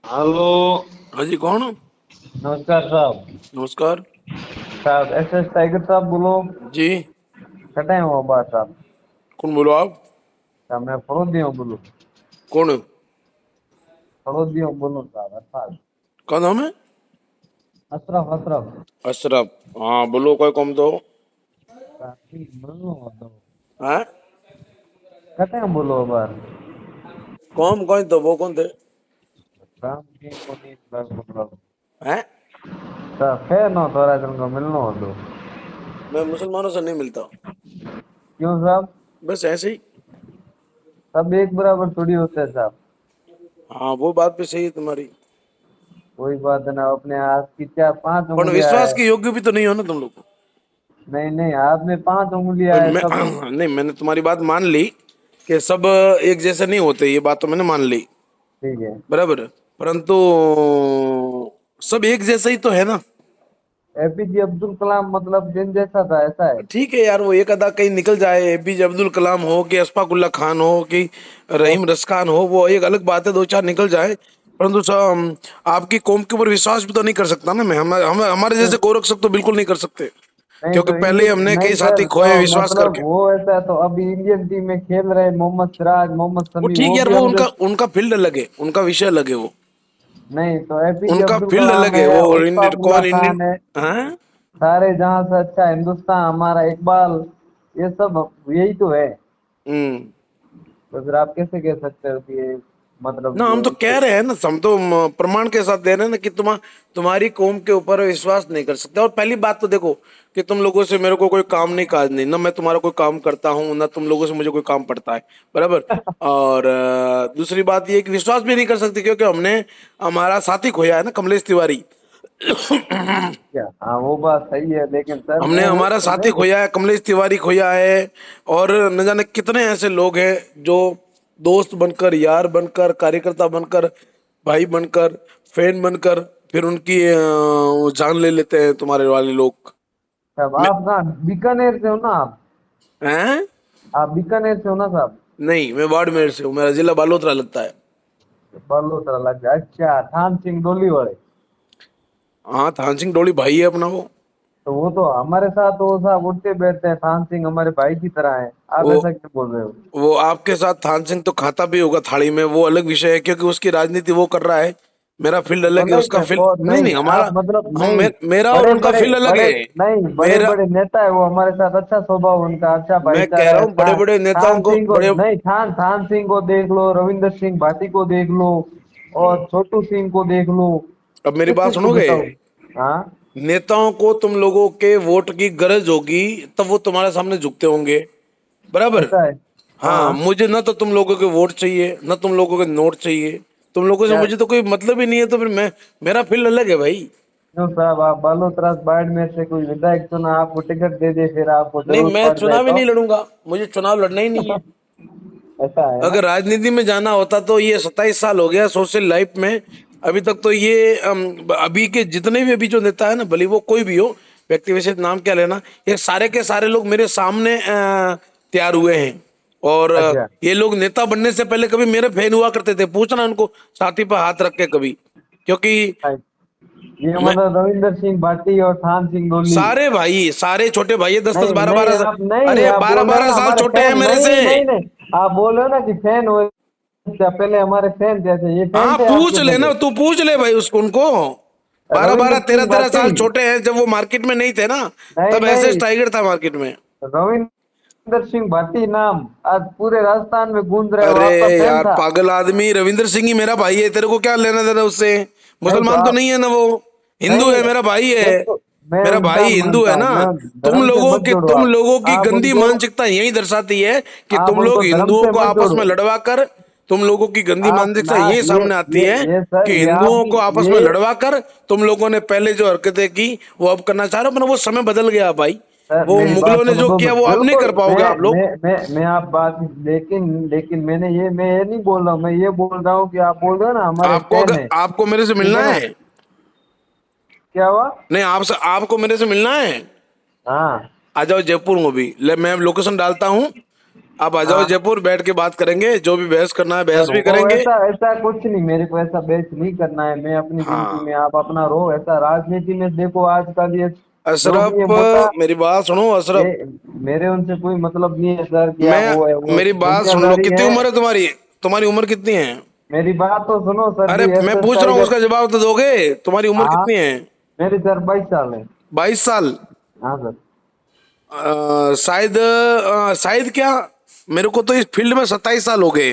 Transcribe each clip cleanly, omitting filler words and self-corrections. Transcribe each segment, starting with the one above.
Hello. हाँ जी, कौन? नमस्कार साहब। नमस्कार साहब एसएस टाइगर साहब बोलो। जी। कटाए हो बात साहब। कौन बोलो आप? साहब मैं फरोदियो बोलूं। कौन? फरोदियो बोलूं साहब अरफाज। कौन नाम है? अशरफ अशरफ। अशरफ। हाँ बोलो, कोई कम तो। साहब जी बोलो दो। हाँ। कटाए बोलो बार। कौन कौन तो वो कौन थे? राम जी को नहीं बोलो। हैं? साहब फैन हो थोड़ा दिन को मिलनो हो दो। मैं मुसलमानों से नहीं मिलता। क्यों साहब? बस ऐसे ही। सब एक बराबर थोड़ी होते हैं साहब। हाँ, वो बात भी सही है तुम्हारी। कोई बात है ना अपने हाथ की क्या पांच पर उंगलियां विश्वास है। के योग्य भी तो नहीं हो ना तुम लोग। नहीं नहीं हाथ में पांच भाई उंगलियां है मैं सब। नहीं, मैंने तुम्हारी बात मान ली कि सब एक जैसे नहीं होते, ये बात तो मैंने मान ली। ठीक है। बराबर। परंतु सब एक जैसा ही तो है ना। एपीजे अब्दुल कलाम मतलब जिन जैसा था ऐसा है। ठीक है यार, वो एक आधा कहीं निकल जाए, एपीजे अब्दुल कलाम हो कि अशफाक उल्ला खान हो कि रहीम रसखान हो, वो एक अलग बात है, दो चार निकल जाए। परंतु आपकी कौम के ऊपर विश्वास भी तो नहीं कर सकता ना मैं। हम हमारे जैसे गोरख तो बिल्कुल नहीं कर सकते। नहीं क्योंकि तो पहले ही इंडियन हमने नहीं कई सर साथी तो खोए विश्वास मतलब करके। वो ऐसा है तो अभी इंडियन टीम में खेल रहे मोहम्मद सिराज मोहम्मद वो शमी ठीक वो है यार, भी वो हम उनका जैसे। उनका फील्ड अलग है, उनका विषय अलग है वो। नहीं तो एपीजे उनका अब्दुल फील्ड कलाम अलग है है वो। इंडियन अशफाक उल्लाह कौन इंडियन? खान है। हाँ। सारे जहां से अच्छा हिंदुस्तान हमारा इकबाल ये सब यही तो है। हम्म। तो फिर आप कैसे कह सकते हो कि ये मतलब ना, हम जो तो कह इसके। रहे हैं ना, हम तो प्रमाण के साथ दे रहे हैं ना कि तुम्हारी कौम के ऊपर विश्वास नहीं कर सकते। और पहली बात तो देखो कि तुम लोगों से मेरे को कोई काम नहीं, काज नहीं ना, मैं तुम्हारा कोई काम करता हूँ ना तुम लोगों से मुझे कोई काम पड़ता है। बराबर। और दूसरी बात ये कि विश्वास भी नहीं कर सकते क्योंकि हमने हमारा साथी खोया है ना, कमलेश तिवारी। क्या हाँ वो बात सही है लेकिन सर हमने मैं वो हमारा तो साथी नहीं। खोया है, कमलेश तिवारी खोया है। और न जाने कितने ऐसे लोग हैं जो दोस्त बनकर, यार बनकर, कार्यकर्ता बनकर, भाई बनकर, फैन बनकर फिर उनकी जान ले लेते हैं तुम्हारे वाले लोग। साहब मैं आप कहाँ बीकानेर से हो ना आप। हैं? आप बीकानेर से हो ना साहब। नहीं, मैं बाड़मेर से हूँ, मेरा जिला बालोतरा लगता है। बालोतरा लग गया अच्छा थान सिंह डोली वाले। हाँ, थान सिंह डोली भाई है अपना वो। तो वो तो हमारे साथ वो साहब उठते बैठते हैं थान सिंह हमारे भाई की तरह है। आप वो ऐसा क्यों बोल रहे हो? वो आपके साथ थान सिंह तो खाता भी होगा थाली में, वो अलग विषय है क्योंकि उसकी राजनीति वो कर रहा है। मेरा फील्ड तो अलग है, नहीं उसका सर फील्ड तो नहीं, नहीं नहीं हमारा। आप मतलब हम नहीं। मेरा और बड़े उनका बड़े फील्ड अलग बड़े है। नहीं बड़े मेरा बड़े नेता है वो हमारे साथ अच्छा स्वभाव उनका अच्छा मैं कह भाईचारा रहा है हूँ बड़े बड़े नेताओं थान को सिंह को बड़े। नहीं थान सिंह को देख लो रविंदर सिंह भाटी को देख लो। और छोटू सिंह को देख लो। अब मेरी किस बात किस को सुनोगे? बताओ। हाँ। नेताओं को तुम लोगों के वोट की गरज होगी तब वो तुम्हारे सामने झुकते होंगे। बराबर। ऐसा है। हाँ, हाँ। मुझे ना तो तुम लोगों के वोट चाहिए ना तुम लोगों के नोट चाहिए। तुम लोगों से क्या मुझे तो कोई मतलब ही नहीं है, तो फिर मैं, मेरा फील्ड अलग है भाई। क्यों साहब आप बालोतरा बाड़मेर से कोई विधायक चुना आपको टिकट दे दे फिर आपको नहीं, जरूरत मैं पड़ जाए चुनाव ही तो। नहीं लड़ूंगा, मुझे चुनाव लड़ना ही नहीं है। ऐसा है ना। अगर राजनीति में जाना होता तो ये 27 साल हो गया सोशल लाइफ में। अभी तक तो ये अभी के जितने भी अभी जो नेता है ना, भले वो कोई भी हो, व्यक्ति विशेष नाम क्या लेना, ये सारे के सारे लोग मेरे सामने तैयार हुए हैं। और अच्छा। ये लोग नेता बनने से पहले कभी मेरे फैन हुआ करते थे, पूछना उनको छाती पर हाथ रख के कभी। क्योंकि ये मैं, मतलब रविंदर सिंह भाटी और थान सिंह गोली। सारे भाई, सारे छोटे भाई है, 10 10 नहीं 12 नहीं 12। आप नहीं अरे आप बारह बोल रहे हो बारह ना साल हमारे छोटे हैं फैन मेरे से। नहीं नहीं नहीं आप बोल रहे हो ना कि फैन हो। क्या पहले हमारे फैन थे ऐसे ये फैन हाँ, थे पूछ आपके लेना, पहले। तू पूछ ले भाई उसको, उनको। बारह बारह रविंदर तेरह सिंह तेरह भाटी। साल छोटे हैं, जब वो मार्केट में नहीं थे ना, नहीं तब ऐसे नहीं टाइगर था मार्केट में। रविंदर सिंह भाटी नाम आज पूरे राजस्थान में गूंज रहे हो अरे आपका फैन यार था। पागल आदमी, रविंद्र सिंह ही मेरा भाई है, तेरे को क्या लेना देना उससे? नहीं तो मुसलमान तो आप नहीं है ना वो, हिंदू नहीं है, मेरा भाई है। देखो मैं मेरा उनका भाई हिंदू मानता है हूँ ना। मैं धर्म से मत जोड़ो तुम लोगों की आप गंदी उनको मानसिकता यही दर्शाती है कि आप तुम लोग उनको धर्म हिंदुओं से को मत आपस जोड़ो। में लड़वा कर, तुम लोगों की गंदी आप मानसिकता ना ये सामने आती है ये सर कि ये हिंदुओं आपकी को आपस में ये लड़वा कर तुम लोगों ने पहले जो हरकतें की वो अब करना चाह रहे हो, पर वो समय बदल गया भाई। सर वो मेरी बात मुगलों ने सुनो जो दो किया मिनट वो अब नहीं बिल्कुल कर पाओगे आप लोग। मैं आप बात लेकिन लेकिन मैं ये नहीं बोल रहा हूँ मैं ये बोल रहा हूँ कि आप बोल रहे हो ना हमारे आपको फैन अगर है आपको मेरे से ठीक मिलना है ना। है, क्या हुआ? नहीं आपसे, आपको मेरे से मिलना है, हाँ। आ जाओ जयपुर में भी, ले मैं लोकेशन डालता हूँ। आप आ जाओ हाँ जयपुर, बैठ के बात करेंगे, जो भी बहस करना है बहस सर, भी वो करेंगे। ऐसा ऐसा कुछ नहीं, मेरे को ऐसा बेच नहीं करना है, मैं अपनी जिंदगी हाँ में, आप अपना रहो। ऐसा राजनीति में देखो आजकल ये जो भी ये अशरफ, मोटा, मेरी बात सुनो ये अशरफ। मेरे उनसे कोई मतलब नहीं है सर, क्या वो है मैं वो मेरी बात सुन लो, दुनियादारी कितनी है। उम्र है तुम्हारी? तुम्हारी उम्र कितनी है? मेरी बात तो सुनो सर अरे जी, एस मैं एस पूछ रहा हूँ, टाइगर। उसका जवाब तो दोगे। तुम्हारी उम्र हाँ कितनी है? मेरी सर 22 साल है। 22 साल? हाँ सर। शायद शायद क्या, मेरे को तो इस फील्ड में 27 साल हो गए।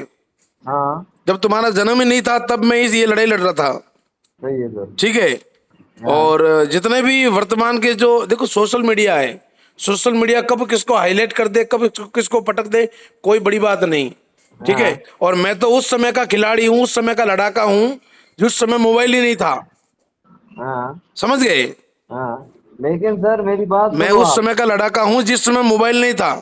हाँ जब तुम्हारा जन्म ही नहीं था तब मैं इस ये लड़ाई लड़ रहा था। सही है सर। ठीक है। हाँ और जितने भी वर्तमान के जो देखो सोशल मीडिया है, सोशल मीडिया कब किसको हाईलाइट कर दे, कब किसको पटक दे, कोई बड़ी बात नहीं। ठीक है। हाँ और मैं तो उस समय का खिलाड़ी हूँ, उस समय का लड़ाका हूँ, जिस समय मोबाइल ही नहीं था। हाँ समझ गए? हाँ। लेकिन सर मेरी बात मैं सुनो उस आप। समय का लड़ाका हूँ जिस समय मोबाइल नहीं था।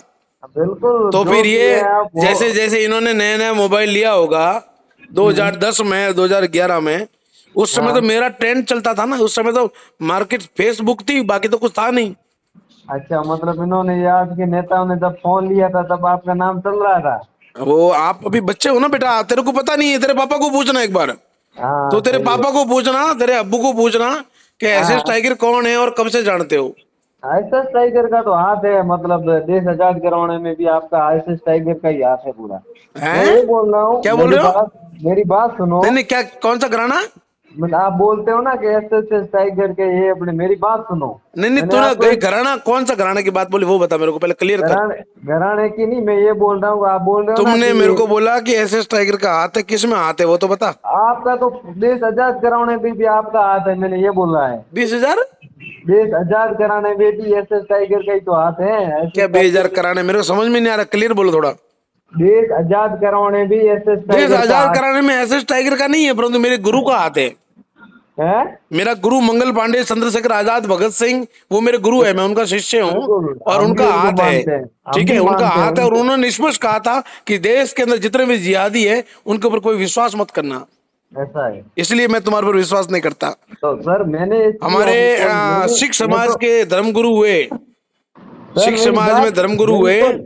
बिल्कुल तो जो फिर भी ये, है आप वो। जैसे जैसे इन्होंने नया नया मोबाइल लिया होगा हम्म, 2010 में, 2011 में, उस समय तो हाँ मेरा ट्रेंड चलता था ना। उस समय तो मार्केट फेसबुक थी, बाकी तो कुछ था नहीं। अच्छा, मतलब इन्होंने ये आज के नेताओं ने जब फोन लिया था तब आपका नाम चल रहा था। वो आप अभी बच्चे हो ना बेटा, तेरे को पता नहीं है। तेरे पापा को पूछना एक बार। हाँ तो तेरे सही है। पापा को पूछना, तेरे अब्बू को पूछना कि एसएस हाँ टाइगर कौन है और कब से जानते हो। आईएसएस टाइगर का तो हाथ है, मतलब देश आजाद करवाने में भी आपका आईएसएस टाइगर का ही हाथ है पूरा। मैं हैं? ये बोल रहा हूँ, क्या बोल रहे हो? मेरी बात सुनो। नहीं नहीं, क्या कौन सा घराना? मतलब आप बोलते हो ना कि एसएस टाइगर के ये अपने, मेरी बात सुनो। नहीं नहीं, मैंने तूने आपको एक घराना कौन सा घराने की बात बोली वो बता मेरे को, पहले क्लियर कर। घराने घराने की नहीं, मैं ये बोल रहा हूँ, आप बोल रहे हो ना तुमने कि मेरे को बोला कि एसएस टाइगर का हाथ है, किस में हाथ है वो तो बता। आपका तो देश आजाद कराने में भी आपका हाथ है, मैंने ये बोला है। 20,000? देश आजाद कराने में भी एसएस टाइगर का ही तो हाथ है, एसएस क्या 20,000 टाइगर। कराने? मेरे को समझ में नहीं आ रहा, क्लियर बोलो थोड़ा। देश आजाद करवाने भी एसएस देश टाइगर का आजाद हाथ कराने में एसएस टाइगर का नहीं है, परंतु मेरे गुरु का हाथ है। है। मेरा गुरु मंगल पांडे, चंद्रशेखर आजाद, भगत सिंह, वो मेरे गुरु है, मैं उनका शिष्य हूँ। बिल्कुल, और हम भी उनका उनको हाथ है। मानते हैं, हम ठीक है, भी उनका मानते हैं हाथ है। और उनको। उन्होंने स्पष्ट कहा था कि देश के अंदर जितने भी जिहादी है उनके ऊपर कोई विश्वास मत करना। ऐसा है। इसलिए मैं तुम्हारे पर विश्वास नहीं करता। तो सर मैंने इसलिए हमारे आपको सिख मैं समाज तो के धर्मगुरु हुए, सर सिख मेरी समाज में बात धर्मगुरु हुए बिल्कुल।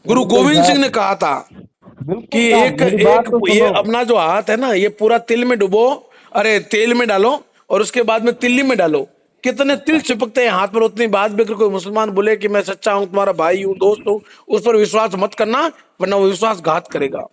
गुरु बिल्कुल गोविंद सिंह साहब, ने कहा था कि बिल्कुल साहब एक मेरी एक बात तो ये सुनो। अपना जो हाथ है ना, ये पूरा तिल में डुबो, अरे तेल में डालो, और उसके बाद में तिल्ली में डालो। कितने तिल चिपकते हैं हाथ पर, उतनी बात भी अगर कोई मुसलमान बोले कि मैं सच्चा हूं, तुम्हारा भाई हूं, दोस्त हूं, उस पर विश्वास मत करना, वरना वो विश्वासघात करेगा।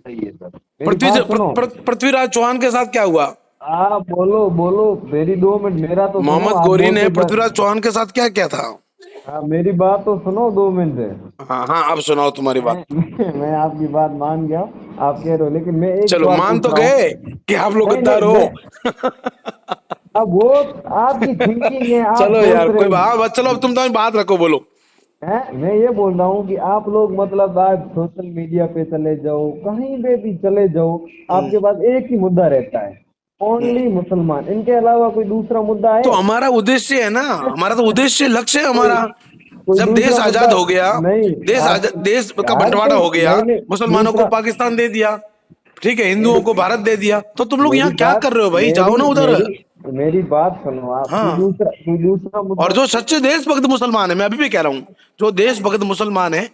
सही है सर, मेरी बात सुनो। पृथ्वीराज चौहान के साथ क्या हुआ? आप बोलो बोलो, मेरी 2 मिनट, मेरा तो सुनो, मोहम्मद आप गोरी ने बोलते जा। पृथ्वीराज चौहान के साथ क्या क्या था? हाँ मेरी बात तो सुनो 2 मिनट। हाँ हाँ, अब सुनाओ तुम्हारी बात। मैं आपकी बात मान गया, आप कह रहे हो, लेकिन मैं एक चलो सवाल मान पूछ तो रहा हूँ। गए कि आप लोग नहीं गद्दार नहीं हो। अब वो आपकी थिंकिंग है, आप चलो सोच यार रहे कोई बात, हाँ, चलो अब तुम तो बात रखो, बोलो। हैं। मैं ये बोल रहा हूँ कि आप लोग मतलब आज सोशल मीडिया पे चले जाओ, कहीं पे भी चले जाओ, हम्म, आपके पास एक ही मुद्दा रहता है, हम्म। ओनली मुसलमान, इनके अलावा कोई दूसरा मुद्दा तो है? हमारा उद्देश्य है ना, हमारा तो उद्देश्य लक्ष्य है कोई हमारा। कोई जब देश दूसरा मुद्दा आजाद हो गया, नहीं? देश आप आजाद, देश का यार बंटवारा कोई हो गया, नहीं नहीं मुसलमानों को दूसरा। पाकिस्तान दे दिया, ठीक है, हिंदुओं मेरी को भारत दे दिया, तो तुम लोग मेरी यहाँ क्या बात कर रहे हो भाई? मेरी जाओ ना उधर। मेरी मेरी बात सुनो आप, हाँ। कोई दूसरा और मुद्दा जो नहीं है। सच्चे देशभक्त मुसलमान है, मैं अभी भी कह रहा हूँ, जो देशभक्त मुसलमान है,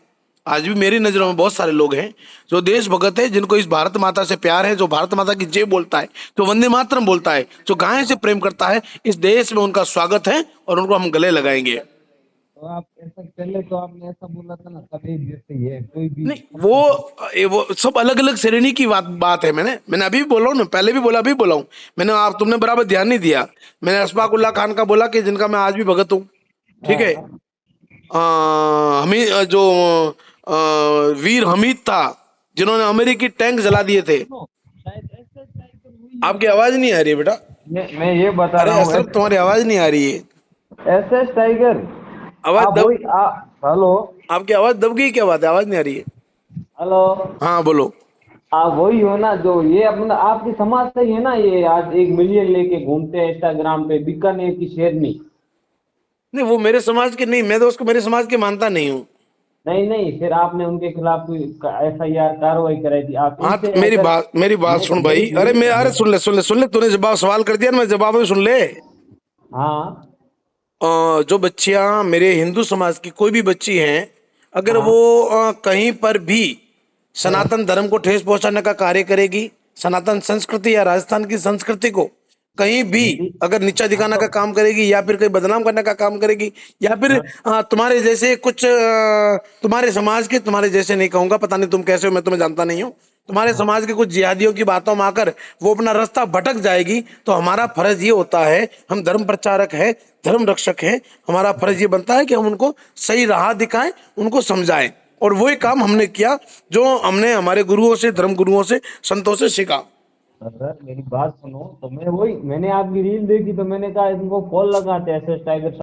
आज भी मेरी नजरों में बहुत सारे लोग हैं जो देशभक्त है, जिनको इस भारत माता से प्यार है, जो भारत माता की जय बोलता है, जो वंदे मातरम बोलता है, जो गाय से प्रेम करता है, इस देश में उनका स्वागत है और उनको हम गले लगाएंगे। तो आप ऐसा पहले तो आपने ऐसा बोला था ना, सब एक जैसे ही है, कोई भी नहीं, वो सब अलग अलग श्रेणी की बात बात है। मैंने अभी भी बोला हूँ ना, पहले भी बोला, अभी भी बोला हूँ। मैंने, आप तुमने बराबर ध्यान नहीं दिया। मैंने अशफाकुल्ला खान का बोला कि जिनका मैं आज भी भगत हूँ। ठीक है। हाँ हमीद, जो अ, वीर हमीद था, जिन्होंने अमेरिकी टैंक जला दिए थे। सुनो, शायद ऐसा टाइगर हुई है आपकी ना। आवाज नहीं आ रही है बेटा। मैं ये बता अरे रहा हूँ, अशरफ, तुम्हारी आवाज नहीं आ रही है। SS tiger. आवाज आप दब, वही हेलो। आपकी आवाज दब गई, क्या बात है? आवाज नहीं आ रही है। हेलो। हाँ बोलो। आप वही हो ना जो ये अपना आपकी समाज से ही है ना, ये आज 1 मिलियन लेके घूमते हैं इंस्टाग्राम पे, बीकानेर की शेरनी। नहीं, वो मेरे समाज के नहीं, मैं तो उसको मेरे समाज के मानता नहीं हूँ। नहीं नहीं, फिर आपने उनके खिलाफ कोई एफआईआर कार्रवाई कराई थी, आप हाँ इनसे तो अगर मेरी बात मे, सुन मेरी भाई। अरे मेरी मैं, अरे सुन ले सुन ले सुन ले, तूने जवाब सवाल कर दिया ना, मैं जवाब में सुन ले। हाँ जो बच्चियां मेरे हिंदू समाज की कोई भी बच्ची हैं, अगर हाँ। वो कहीं पर भी सनातन धर्म को ठेस पहुंचाने का कार्य करेगी, सनातन संस्कृति या राजस्थान की संस्कृति को कहीं भी मेरी अगर नीचा हाँ दिखाने तो का काम करेगी या फिर कहीं बदनाम करने का काम करेगी या फिर हाँ तुम्हारे जैसे कुछ तुम्हारे समाज के, तुम्हारे जैसे नहीं कहूंगा, पता नहीं तुम कैसे हो, मैं तुम्हें जानता नहीं हूँ, तुम्हारे हाँ समाज के कुछ जिहादियों की बातों में आकर वो अपना रास्ता भटक जाएगी, तो हमारा फर्ज ये होता है, हम धर्म प्रचारक है, धर्म रक्षक है, हमारा फर्ज ये बनता है कि हम उनको सही राह दिखाएं, उनको समझाएं। और वही काम हमने किया जो हमने हमारे गुरुओं से, धर्म गुरुओं से, संतों से सीखा। सर मेरी बात सुनो, तो मैं वही मैंने आपकी रील देखी तो मैंने कहा इनको कॉल लगाते हैं एस एस टाइगर